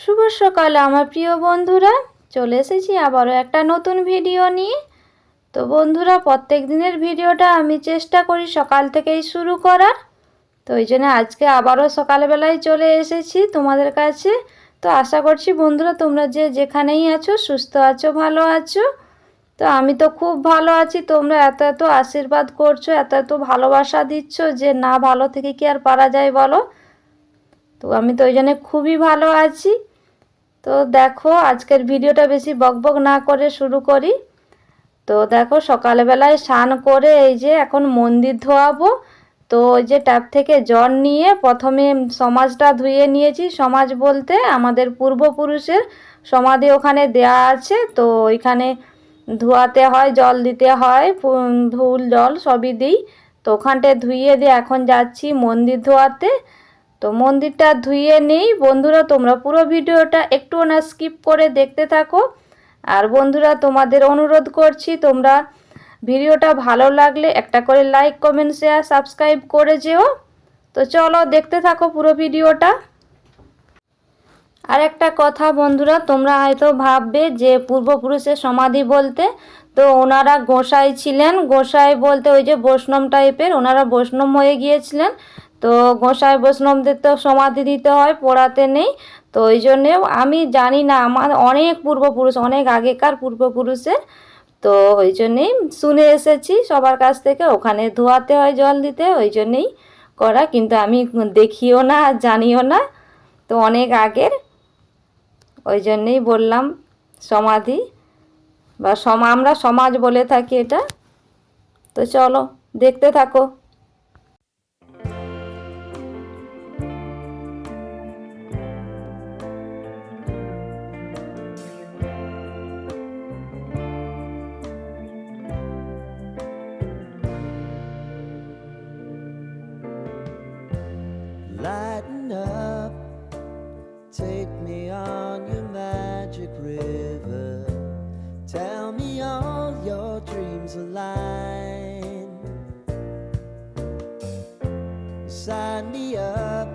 শুভ সকাল আমার প্রিয় বন্ধুরা, চলে এসেছি আবারও একটা নতুন ভিডিও নিয়ে। তো বন্ধুরা, প্রত্যেক দিনের ভিডিওটা আমি চেষ্টা করি সকাল থেকেই শুরু করার। তো ওই জন্য আজকে আবারও সকালবেলায় চলে এসেছি তোমাদের কাছে। তো আশা করছি বন্ধুরা তোমরা যে যেখানেই আছো সুস্থ আছো, ভালো আছো। তো আমি তো খুব ভালো আছি। তোমরা এত এত আশীর্বাদ করছো, এত এত ভালোবাসা দিচ্ছ যে না ভালো থেকে কি আর পারা যায় বলো। তো আমি তো ওই জন্য খুবই ভালো আছি। তো দেখো আজকের ভিডিওটা বেশি বকবক না করে শুরু করি। তো দেখো সকালবেলায় স্নান করে এই যে এখন মন্দির ধোয়াবো। তো ওই যে ট্যাপ থেকে জল নিয়ে প্রথমে সমাজটা ধুয়ে নিয়েছি। সমাজ বলতে আমাদের পূর্বপুরুষের সমাধি ওখানে দেয়া আছে। তো ওইখানে ধোয়াতে হয়, জল দিতে হয়, ফুল জল সবই দিই। তো ওখানটায় ধুয়ে দিয়ে এখন যাচ্ছি মন্দির ধোয়াতে। তো মন্দিরটা ধুয়ে নেই বন্ধুরা, তোমরা পুরো ভিডিওটা একটু না স্কিপ করে দেখতে থাকো। আর বন্ধুরা তোমাদের অনুরোধ করছি, তোমরা ভিডিওটা ভালো লাগলে একটা করে লাইক, কমেন্ট, শেয়ার, সাবস্ক্রাইব করে যেও। তো চলো দেখতে থাকো পুরো ভিডিওটা। আর একটা কথা বন্ধুরা, তোমরা হয়তো ভাববে যে পূর্বপুরুষের সমাধি বলতে তো ওনারা গোসাই ছিলেন। গোসাই বলতে ওই যে বৈষ্ণব টাইপের, ওনারা বৈষ্ণব হয়ে গিয়েছিলেন। তো গোসাই বৈষ্ণবদের তো সমাধি দিতে হয়, পোড়াতে নেই। তো ওই জন্যে আমি জানি না, আমার অনেক পূর্বপুরুষ, অনেক আগেকার পূর্বপুরুষের। তো ওই জন্যেই শুনে এসেছি সবার কাছ থেকে ওখানে ধোয়াতে হয়, জল দিতে, ওই জন্যেই করা। কিন্তু আমি দেখিও না আর জানিও না, তো অনেক আগের, ওই জন্যেই বললাম সমাধি বা আমরা সমাজ বলে থাকি এটা। তো চলো দেখতে থাকো। Lighten up, take me on your magic river. Tell me all your dreams align. Sign me up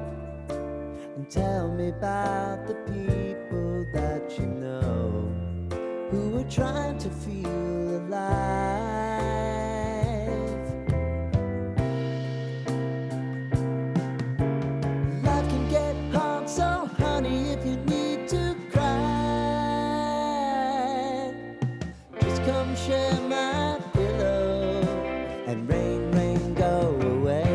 and tell me about the people that you know who are trying to feel alive. Life can get hard, so honey, if you need to cry, just come share my pillow and rain, rain, go away.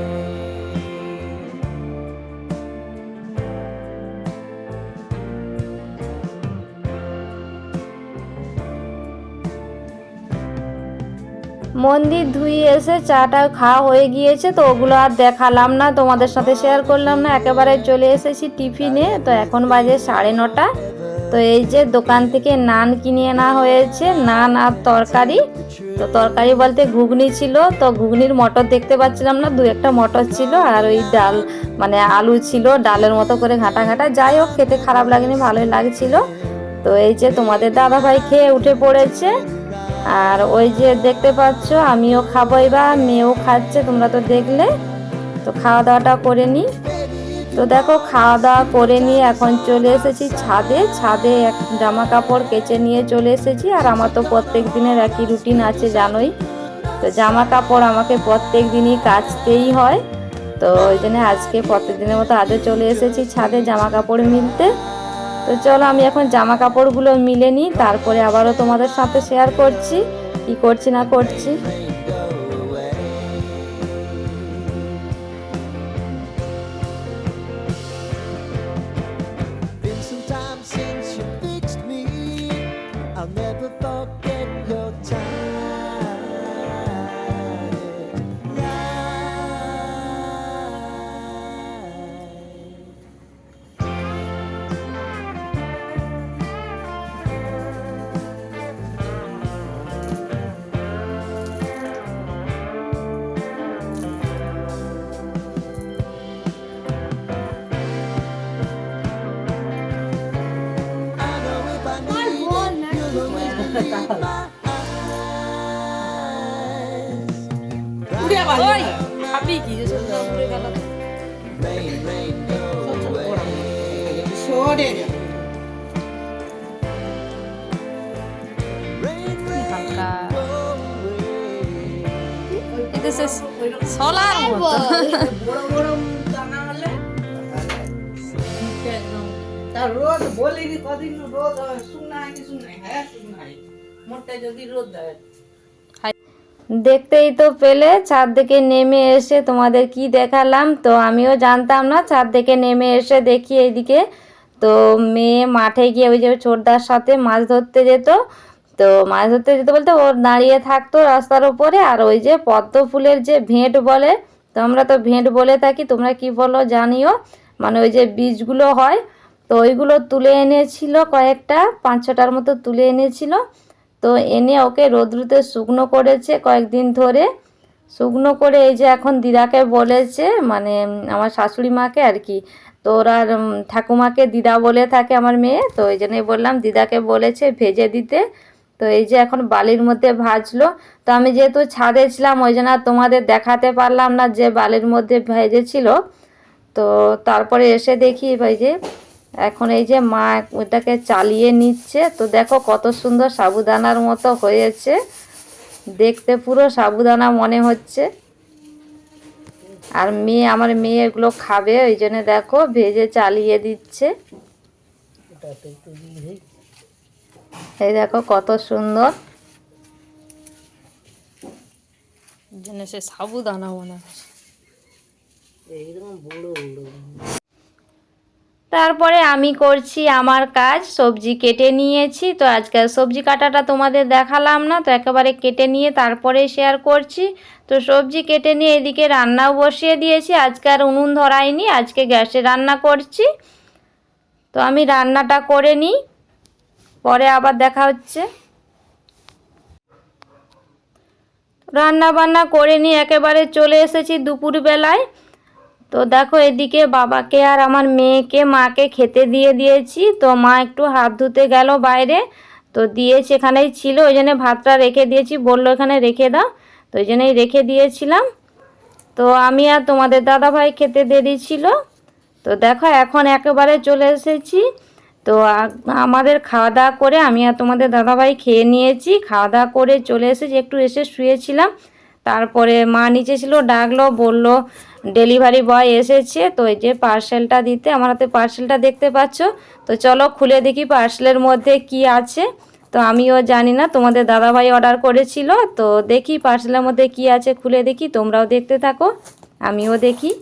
মন্দির ধুয়ে এসে চাটা খাওয়া হয়ে গিয়েছে। তো ওগুলো আর দেখালাম না, তোমাদের সাথে শেয়ার করলাম না, একেবারে চলে এসেছি টিফিনে। তো এখন বাজে 9:30। তো এই যে দোকান থেকে নান কিনে আনা হয়েছে, নান আর তরকারি। তো তরকারি বলতে ঘুগনি ছিল। তো ঘুগনির মটর দেখতে পাচ্ছিলাম না, দু একটা মটর ছিল, আর ওই ডাল মানে আলু ছিল, ডালের মতো করে ঘাটা ঘাটা। যাই হোক খেতে খারাপ লাগেনি, ভালোই লাগছিল। তো এই যে তোমাদের দাদাভাই খেয়ে উঠে পড়েছে। আর ওই যে দেখতে পাচ্ছ আমিও খাবো, এবার মেয়েও খাচ্ছে, তোমরা তো দেখলে। তো খাওয়া দাওয়াটা করে নিই। তো দেখো খাওয়া দাওয়া করে নিয়ে এখন চলে এসেছি ছাদে। ছাদে এক জামা কাপড় কেচে নিয়ে চলে এসেছি। আর আমার তো প্রত্যেক দিনের একই রুটিন আছে জানোই। তো জামা কাপড় আমাকে প্রত্যেক দিনই কাচতেই হয়। তো ওই জন্য আজকে প্রত্যেক দিনের মতো আজও চলে এসেছি ছাদে জামা কাপড় মিলতে। তো চলো আমি এখন জামা কাপড়গুলো মিলে নিই, তারপরে আবারও তোমাদের সাথে শেয়ার করছি কি করছি না করছি। Been some time since you fixed me. I'll never forget your time. I know if I need it, you'll always believe my eyes. 우리야 말려. Rain, 합리기 저거 우리가 rain, go away. 소리야. Say solar মতো বড় বড় দানা হলে একদম তার রোদ বলিনি কদিন রোদ শুকনায় কি শুকনায় হ্যাঁ শুকনায় মোটে যদি রোদ দেয় দেখতেই তো পেলে ছাদ থেকে নেমে এসে তোমাদের কি দেখালাম। তো আমিও জানতাম না, ছাদ থেকে নেমে এসে দেখি এইদিকে তো মেয়ে মাঠে গিয়ে ওই যে ছোটদার সাথে মাছ ধরতে যেত। তো মাছ ধরতে যেত বলতে ওর দাঁড়িয়ে থাকতো রাস্তার উপরে, আর ওই যে পদ্ম ফুলের যে ভেঁট বলে, তো আমরা তো ভেঁট বলে থাকি, তোমরা কি বলো জানিও, মানে ওই যে বীজগুলো হয়, তো ওইগুলো তুলে এনেছিল কয়েকটা, 5-6টার মতো তুলে এনেছিল। তো এনে ওকে রোদ্রুতে শুকনো করেছে কয়েকদিন ধরে, শুকনো করে এই যে এখন দিদাকে বলেছে, মানে আমার শাশুড়ি মাকে আর কি, তো ওরা ঠাকুমাকে দিদা বলে থাকে আমার মেয়ে, তো ওই জন্যই বললাম দিদাকে বলেছে ভেজে দিতে। তো এই যে এখন বালির মধ্যে ভাজলো। তো আমি যেহেতু ছাদে ছিলাম ওই জন্য আর তোমাদের দেখাতে পারলাম না যে বালির মধ্যে ভেজেছিল। তো তারপরে এসে দেখি ভাই যে এখন এই যে মা ওটাকে চালিয়ে নিচ্ছে। তো দেখো কত সুন্দর সাবুদানার মতো হয়েছে, দেখতে পুরো সাবুদানা মনে হচ্ছে। আর আমার মেয়ে এগুলো খাবে, ওই জন্য দেখো ভেজে চালিয়ে দিচ্ছে। এই দেখো কত সুন্দর। জন্য সে সাবুদানা মনে হয়। এইরকম বড় বড় তারপরে আমি করছি আমার কাজ, সবজি কেটে নিয়েছি। তো আজকাল সবজি কাটাটা তোমাদের দেখালাম না, তো একেবারে কেটে নিয়ে তারপরে শেয়ার করছি। তো সবজি কেটে নিয়ে এদিকে রান্নাও বসিয়ে দিয়েছি, আজকে আর উনুন ধরাইনি, আজকে গ্যাসে রান্না করছি। তো আমি রান্নাটা করে নিই, পরে আবার দেখা হচ্ছে। রান্না বান্না করে নিয়ে একেবারে চলে এসেছি দুপুরবেলায়। তো দেখো এদিকে বাবাকে আর আমার মেয়েকে মাকে খেতে দিয়ে দিয়েছি। তো মা একটু হাত ধুতে গেল বাইরে, তো দিয়েছি এখানেই ছিল, ওই জন্য ভাতটা রেখে দিয়েছি, বললো এখানে রেখে দাও, তো ওই জন্যই রেখে দিয়েছিলাম। তো আমি আর তোমাদের দাদাভাই খেতে দেরি ছিল। তো দেখো এখন একেবারে চলে এসেছি। তো আমাদের খাওয়া দাওয়া করে আমি আর তোমাদের দাদাভাই খেয়ে নিয়েছি, খাওয়া দাওয়া করে চলে এসেছি, একটু এসে শুয়েছিলাম। তারপরে মা নিচে ছিল, ডাকলো, বললো ডেলিভারি বয় এসেছে, তো এই যে পার্সেলটা দিতে, আমার হাতে পার্সেলটা দেখতে পাচ্ছ। তো চলো খুলে দেখি পার্সেলের মধ্যে কি আছে। তো আমিও জানি না, তোমাদের দাদাভাই অর্ডার করেছিল, তো দেখি পার্সেলের মধ্যে কি আছে, খুলে দেখি, তোমরাও দেখতে থাকো আমিও দেখি।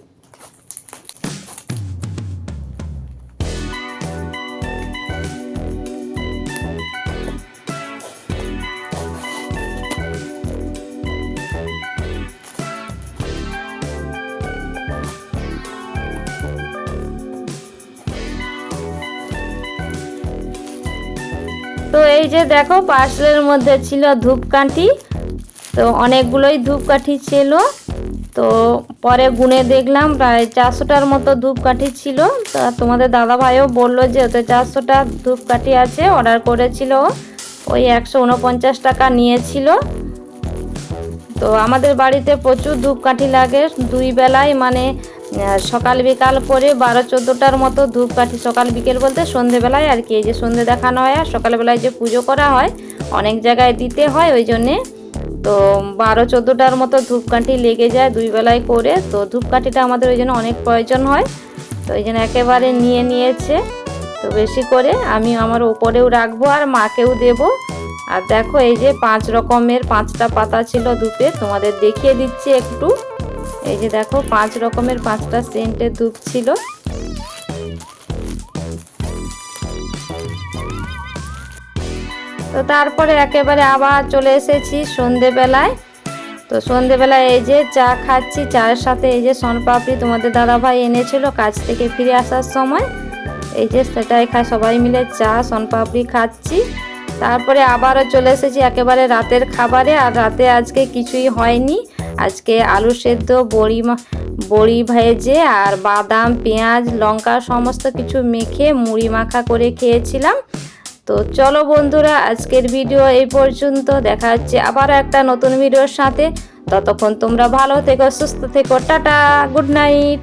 তো এই যে দেখো পার্সেলের মধ্যে ছিল ধূপকাঠি, তো অনেকগুলোই ধূপকাঠি ছিল। তো পরে গুনে দেখলাম প্রায় 400টার মতো ধূপকাঠি ছিল। তো তোমাদের দাদাভাইও বললো যে ওতে 400টা ধূপকাঠি আছে, অর্ডার করেছিল, ওই 149 টাকা নিয়েছিল। তো আমাদের বাড়িতে প্রচুর ধূপকাঠি লাগে, 2 বেলায়, মানে সকাল বিকাল করে 12-14টার মতো ধূপকাঠি, সকাল বিকেল বলতে সন্ধেবেলায় আর কি, এই যে সন্ধে দেখানো হয় আর সকালবেলায় যে পুজো করা হয় অনেক জায়গায় দিতে হয়, ওই জন্যে তো 12-14টার মতো ধূপকাঠি লেগে যায় 2 বেলায় করে। তো ধূপকাঠিটা আমাদের ওই জন্য অনেক প্রয়োজন হয়, তো ওই জন্য একেবারে নিয়ে নিয়েছে। তো বেশি করে আমি আমার ওপরেও রাখবো আর মাকেও দেব। আর দেখো এই যে 5 রকমের 5টা পাতা ছিল ধূপের, তোমাদের দেখিয়ে দিচ্ছি একটু। এই যে দেখো 5 রকমের 5টা সেন্টের ধূপ ছিল। তো তারপরে একেবারে আবার চলে এসেছি সন্ধেবেলায়। তো সন্ধেবেলায় এই যে চা খাচ্ছি, চায়ের সাথে এই যে শনপাপড়ি তোমাদের দাদাভাই এনেছিল কাজ থেকে ফিরে আসার সময়, এই যে সেটাই সবাই মিলে চা শনপাপড়ি খাচ্ছি। তারপরে আবারও চলে এসেছি একেবারে রাতের খাবারে। আর রাতে আজকে কিছুই হয়নি, আজকে আলু সেদ্ধ, বড়ি ভেজে আর বাদাম, পেঁয়াজ, লঙ্কা সমস্ত কিছু মেখে মুড়ি মাখা করে খেয়েছিলাম। তো চলো বন্ধুরা আজকের ভিডিও এই পর্যন্ত, দেখা হচ্ছে আবারও একটা নতুন ভিডিওর সাথে। ততক্ষণ তোমরা ভালো থেকো, সুস্থ থেকো, টাটা, গুড নাইট।